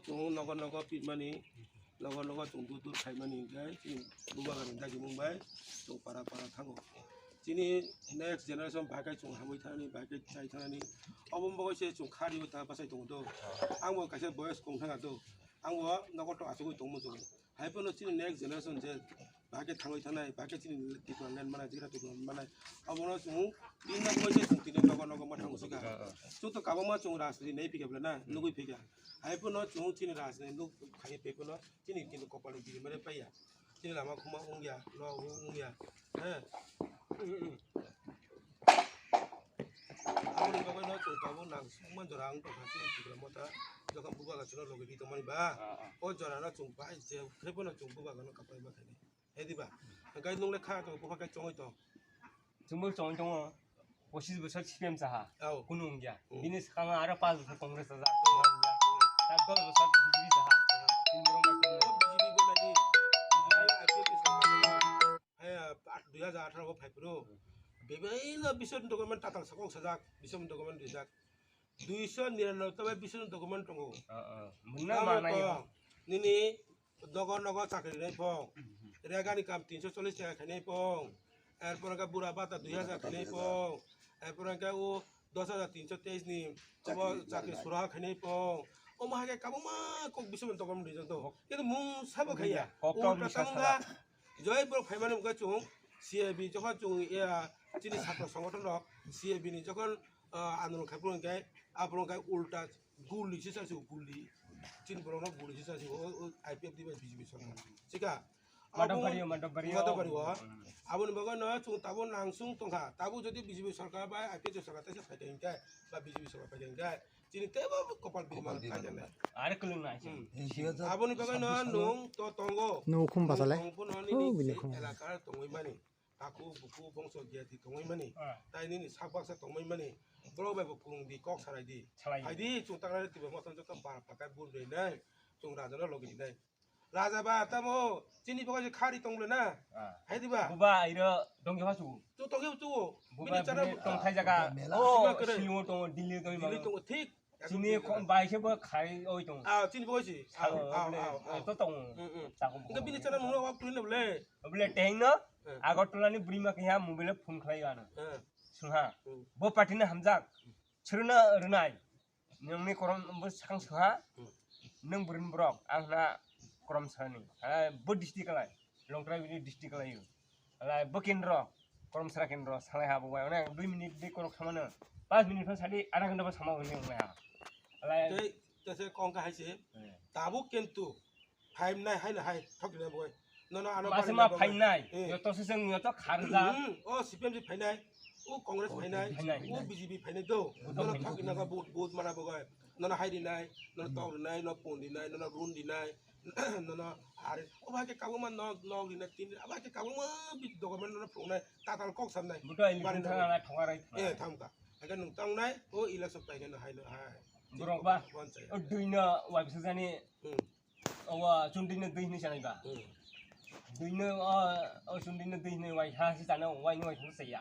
좀 너거 빚만이 너거 정도도 갈만이니까 지금 누가가는 다시 몽바이 좀 빠라 타고 지니 넥스트 제너레이션 바이크 좀 하고 있다니 바이크 잘 타니 어번 버거시 좀 카리오 다 바사이 동도 앙모 가서 보여서 공상하도 앙모 너것도 아시고 동무도 하이퍼는 지니 넥스트 제너레이션 제 바이크 타고 있다나 바이크 지니 디플랜 만나 지라도 만나 어번은 좀 인나 거시 좀 뛰는 너거 뭐 타고 서가 좀또 가보면 좀 라스리 네피게 불나 누구 피게 하이퍼는 좀 지니 라스리 누 가게 페퍼는 지니 kintu kopal di mere paya 지니 라마 kuma ongya lo ongya 아무리 먹어도 좀 가고 나 숙만 저랑 또 같이 지금 뭐다 저건 부가가 저러 로게 디 도만이 봐 저라나 좀 봐 이제 그래보나 좀 부가가 가빠이 봐 되네 해디 봐 그러니까 농래 카도 부가가 쫑이 또 정말 쫑쫑 50부터 10엠사 군웅이야 미니 상황 알아 빠져서 공그레스자 딱 거기서 비비자 인물은 거 비비자 beberapa episode dokumen tatang sakong sajak episode dokumen dijak 299 episode dokumen tunggu benar mana ya ini nogo sakit nih pong regani kam 340 টাকা nih pong এরপর কা বুড়া বাতা 2000 nih pong এরপর কা ও 10323 নি কব চাকরি সুরা খানি pong ও মাকে কাবমা cock episode dokumen dijak to কিন্তু মুং সাব খাইয়া ও তাতামগা জয়পুর ফাইমানে মুকা chung CAB 저거 좀 야 지니 사건 সংগঠন CAB নি যখন আন্দোলন খাইপুন গায় আপন গায় উল্টা গুলি সিসাসি গুলি চিনি বড় গুলি সিসাসি ও IPF দিবে বিজেপি সরকার ঠিক আছে মাডবাড়িও আবন বগন 좀 তাবো নাংসুং তংখা তাবো যদি বিজেপি সরকার বা IPF সরকার তাসে ফাইতেন গায় বা বিজেপি সরকার ফাইতেন গায় চিনি তেবো কপাল বিমান ফাইতেন আর কলং না আবন বগন নুং তো তঙ্গো নুখুম বাসালে ও বিলেখুম এলাকার তঙ্গই মানি aku buku bongso dia di tongoi mani tai ni sabak sa tongoi mani bro ba bukung di kok sarai di hai di chung tak ra ti ba mosan jok ba pakai bun dei nai chung raja no logi nai raja ba tamo chini boga khari tong le na hai di ba buba iro dongge hasu tu tongge tu buba tong thai jaga o silu tong dili tong thik chini khom bai se bo khai oi tong chini boga si to tong enggak bini cara nunggu waktu ini boleh teng no আগরতলানি বুড়িমা কিয়া মোবাইলে phone খাইয়ানো সুহা বো পার্টিনে হামজাক ছরনা রনাই नोंनि करम बो साखां सुहा नों बुरिन book आंना करम सानि बो डिस्ट्रिक्ट लाय लंग्राय बिनि डिस्ट्रिक्ट लायो लाय बो केन्द्र करम सारा केन्द्र सालाय हाबबाय अने 2 मिनिट बे करक खामानो 5 मिनिट फा सादि आधा घन्टा बा सामा होने होया लाय तसे कंका हाइसे ताबु केन्तु फाइम नाय हाय हाय ठकिना बय ननो आनो मासेमा फाइनाय यो तसे जों यो त खारजा ओ सीपीएम जी फाइनाय ओ कांग्रेस फाइनाय ओ बीजेपी फाइनाय दो ननो ठकिना का बहुत माना बगय ननो हाय दिनाय ननो तौ दिनाय ननो पोन दिनाय ननो रुन दिनाय ननो आरे ओ भाके काबुमा न दिनाय तीन भाके काबुमा बि डकुमेन्ट ननो फोनाय ताताल कक सामनाय बुतो इलेक्शन थांगाना ठंगाराय ए थामका आगा नों तांनाय ओ इलेक्शन फाइनाय हायनो हाय बरकबा ओ दुइनो वाइबस जानि औवा चुन्दिनो दैनि जानायबा दुइनो चुन्दिनो दैनि वाइ हासि जानो वाइनि वाइ थंसैया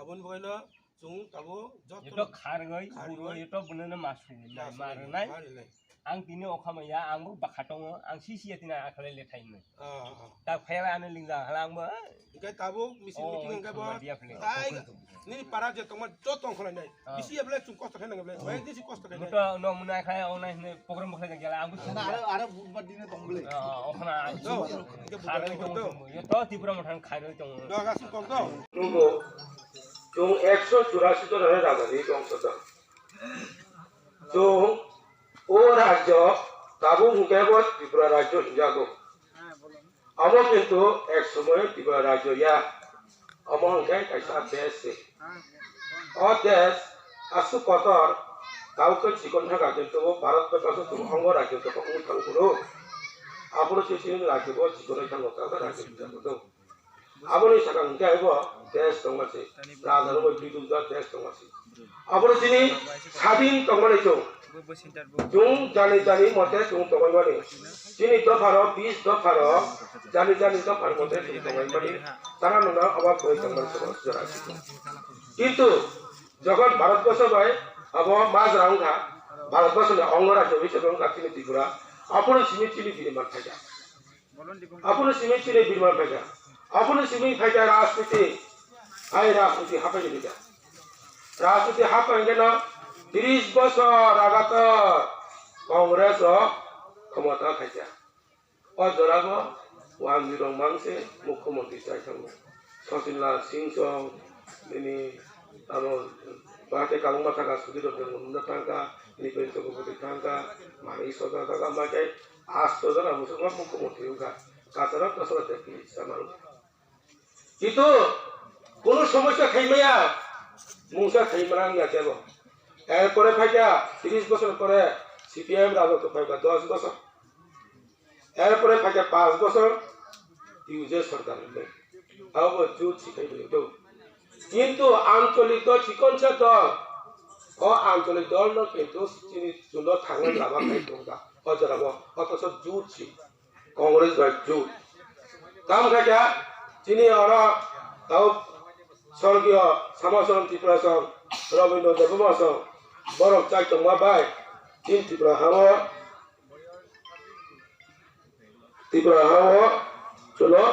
आबन बयनो जों ताबो जतो खारगै बुरगै एतो बुननो मासु मारनाय आं दिनो अखामैया आंबो बाखाटङो आं सिसियातिना आखले लेथाइनो दा फायला आनो लिंजा हालांबो गै ताबो मिसिं मिटिं गैबो ताइ नि पारा जे तमा जतो खलायनाय बिसि एबले चुं कष्ट खायनांगो बले बाय दिसि कष्ट खायनाय बुतो न मुनाय खाय अनाय प्रग्राम बखलाय गेला आंबो आरो बुधबार दिनो दंबले अखना खारगै दं एतो तिब्र मथान खारगै दं दगासि कम दं नंगौ जों 184 जन의 राजानि दंसदा जों ও রাজ্য তাবু মুখেবো ত্রিপুরা রাজ্য হিজাগো আমার কিন্তু এক সময় ত্রিপুরা রাজ্য ইয়া আমার হংকাই কাইসা দেশে ও দেশ আসু কতর কাউকে চিকন থাকা কিন্তু ভারতবর্ষ তুমি অঙ্গ রাজ্য তো উত্থান করো আপন সেই রাজ্য চিকন থাকা তাদের রাজ্য হিজাগো আপনি সাকা হংকাইবো দেশ দংমাসে রাজার ওই বিদুজা দেশ দংমাসে আপনি তিনি স্বাধীন দংমানেছো जों जानि जानि मते जों तगयबानि जिनि दफार 20 दफार जानि जानि दफार मते जों तगयबानि तारा नना अबाब होय तंगल समस्या किन्तु जगत भारतबर्ष बाय अब माज रांगा ভারতবর্ষের অঙ্গরাজ্য হিসেবে কাছে ত্রিপুরা আপনি সিমিচিলি বিনিময় ফাইজা আপনি সিমিচিলি বিনিময় ফাইজা আপনি সিমি ফাইজা রাজনীতি রাজনীতি হাফাই দিবা রাজনীতি হাফাই কেন 30 বছর আগাত কংগ্রেস ক্ষমতা ফাইজা অজরাব ওয়ান জিরং মাংসে মুখ্যমন্ত্রী চাইথাঙ্গ সচিনলাল সিং সং ini pakai kalung mata kas sudah bermula tangga ini bentuk bukti tangga mari saudara tangga pakai saudara musuh মুখ্যমন্ত্রী juga কাতারা কাসরা থেকে সামাল itu কোন সমস্যা খাইমায়া মুসা খাইমারাং যাতেব এরপরে ফাইকা 30 বছর পরে সিপিএম রাজত্ব ফাইকা 10 বছর এরপরে ফাইকা 5 বছর ইউজে সরকার হইলো আও জুট শিখাই দিল কিন্তু আঞ্চলিক দল ঠিকনছে দল আঞ্চলিক দল কিন্তু তিনি জন্য থাকলে লাভা খাইতোগা অজরাব অথচ জুটছি কংগ্রেস ভাই জুট কাম খাইয়া তিনি ওরা তাও স্বর্গীয় শ্যামাচরণ ত্রিপুরা সং রবীন্দ্র দেববর্মা সং বরফ চাইতংমা বাই তিন ত্রিপুরা হাও চলো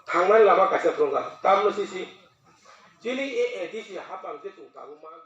থাংনাই লাভা কাছে প্রঙ্গা তামনো CC Jadi edisi habang itu tahu mang